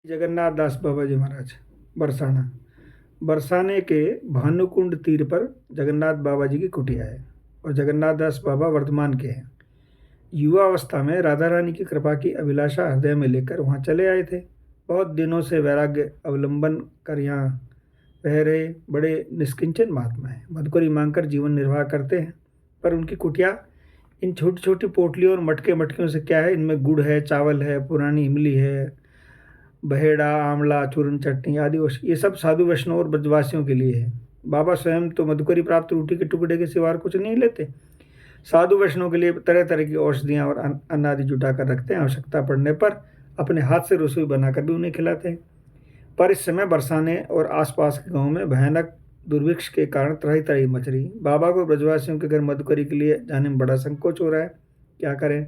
जगन्नाथ दास बाबा जी महाराज बरसाना। बरसाने के भानुकुंड तीर पर जगन्नाथ बाबा जी की कुटिया है और जगन्नाथ दास बाबा वर्तमान के हैं। युवा अवस्था में राधा रानी की कृपा की अभिलाषा हृदय में लेकर वहाँ चले आए थे। बहुत दिनों से वैराग्य अवलंबन कर यहाँ रह रहे बड़े निष्किंचन महात्मा हैं। मधुकरी मांगकर जीवन निर्वाह करते हैं, पर उनकी कुटिया इन छोटी छोटी पोटलियों और मटके मटकियों से क्या है। इनमें गुड़ है, चावल है, पुरानी इमली है, बहेड़ा, आंवला, चूरन चटनी आदि ये सब साधु वैष्णव और ब्रजवासियों के लिए है। बाबा स्वयं तो मधुकरी प्राप्त रोटी के टुकड़े के सिवा कुछ नहीं लेते। साधु वैष्णव के लिए तरह तरह की औषधियाँ और अन्न आदि जुटा कर रखते हैं। आवश्यकता पड़ने पर अपने हाथ से रसोई बनाकर भी उन्हें खिलाते हैं। पर इस समय बरसाने और आसपास के गाँव में भयानक दुर्भिक्ष के कारण तरह तरह मच रही। बाबा को ब्रजवासियों के घर मधुकरी के लिए जाने में बड़ा संकोच हो रहा है। क्या करें,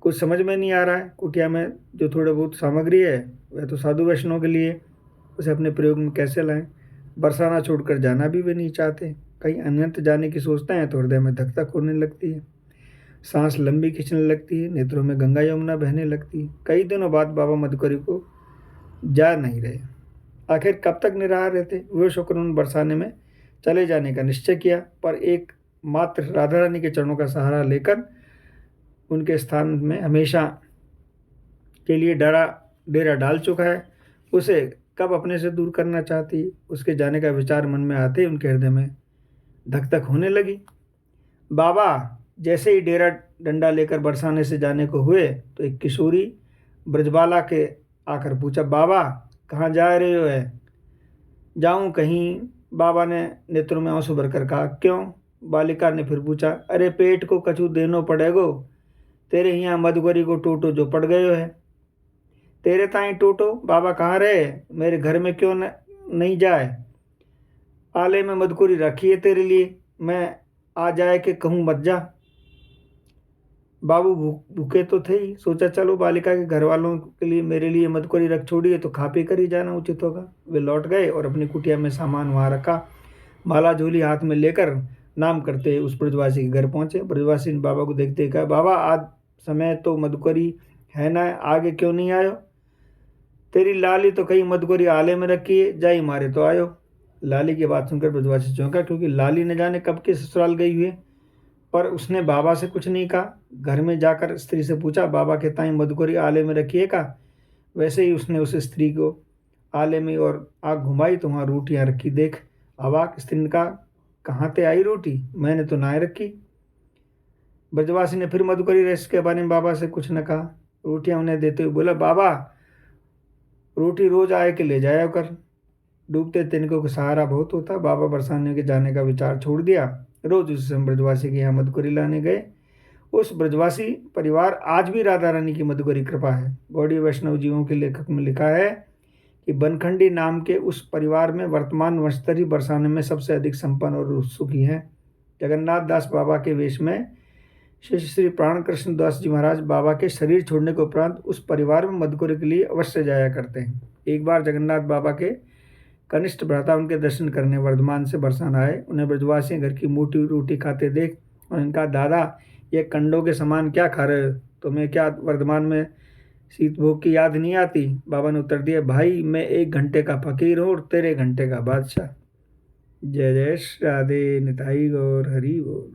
कुछ समझ में नहीं आ रहा है। कुटिया में जो थोड़े बहुत सामग्री है वह तो साधु वैष्णव के लिए, उसे अपने प्रयोग में कैसे लाएं। बरसाना छोड़कर जाना भी वे नहीं चाहते। कहीं अन्यत्र जाने की सोचते हैं तो हृदय में धक धक होने लगती है, सांस लंबी खींचने लगती है, नेत्रों में गंगा यमुना बहने लगती है। कई दिनों बाद बाबा मधुकरी को जा नहीं रहे। आखिर कब तक निराहार रहते। वे शुक्र उन बरसाने में चले जाने का निश्चय किया, पर एक मात्र राधा रानी के चरणों का सहारा लेकर उनके स्थान में हमेशा के लिए डेरा डाल चुका है। उसे कब अपने से दूर करना चाहती। उसके जाने का विचार मन में आते ही उनके हृदय में धक धक होने लगी। बाबा जैसे ही डेरा डंडा लेकर बरसाने से जाने को हुए तो एक किशोरी ब्रजबाला के आकर पूछा, बाबा कहाँ जा रहे हो है। जाऊं कहीं, बाबा ने नेत्रों में आंसू भरकर कहा। क्यों। बालिका ने फिर पूछा। अरे पेट को कछु देनो पड़ेगो, तेरे यहाँ मधुकरी को टोटो जो पड़ गयो है। तेरे ताई टोटो, बाबा कहाँ रहे, मेरे घर में क्यों नहीं जाए। आले में मधुकरी रखी है तेरे लिए, मैं आ जाए कि कहूँ मत जा। बाबू भूखे तो थे ही, सोचा चलो बालिका के घर वालों के लिए मेरे लिए मधुकरी रख छोड़ी है तो खा पी कर ही जाना उचित होगा। वे लौट गए और अपनी कुटिया में सामान वहाँ रखा। माला झोली हाथ में लेकर नाम करते उस ब्रजवासी के घर पहुँचे। ब्रजवासी ने बाबा को देखते ही कहा, बाबा आज समय तो मधुकरी है ना, आगे क्यों नहीं आयो। तेरी लाली तो कहीं मधुकरी आले में रखी है, जाई मारे तो आयो। लाली की बात सुनकर ब्रजवासी चौंका, क्योंकि लाली न जाने कब के ससुराल गई हुई है, पर उसने बाबा से कुछ नहीं कहा। घर में जाकर स्त्री से पूछा, बाबा के ताई मधुकरी आले में रखी है का। वैसे ही उसने उस स्त्री को आले में और आग घुमाई तो वहाँ रोटियाँ रखी देख अवाक। स्त्री ने कहा, कहाँ ते आई रोटी, मैंने तो ना रखी। ब्रजवासी ने फिर मधुकरी रस के बारे में बाबा से कुछ न कहा। रोटियां उन्हें देते हुए बोला, बाबा रोटी रोज आए के ले जाया कर, डूबते तिनकों का सहारा बहुत होता। बाबा बरसाने के जाने का विचार छोड़ दिया। रोज उस समय ब्रजवासी के यहाँ मधुकरी लाने गए। उस ब्रजवासी परिवार आज भी राधा रानी की मधुकरी कृपा है। गौड़ी वैष्णव जीवों के लेखक में लिखा है कि बनखंडी नाम के उस परिवार में वर्तमान वंशधरी बरसाने में सबसे अधिक संपन्न और सुखी हैं। जगन्नाथ दास बाबा के वेश में श्री श्री प्राण कृष्ण दास जी महाराज बाबा के शरीर छोड़ने के उपरांत उस परिवार में मधुकरी के लिए अवश्य जाया करते हैं। एक बार जगन्नाथ बाबा के कनिष्ठ भ्राता उनके दर्शन करने वर्धमान से बरसाना आए। उन्हें ब्रजवासी घर की मोटी रोटी खाते देख और इनका, दादा ये कंडों के समान क्या खा रहे हो, तुम्हें क्या वर्धमान में शीत भोग की याद नहीं आती। बाबा ने उत्तर दिया, भाई मैं 1 घंटे का फकीर हूँ और तेरे घंटे का बादशाह। जय जय राधे निताई गौर हरि बोल।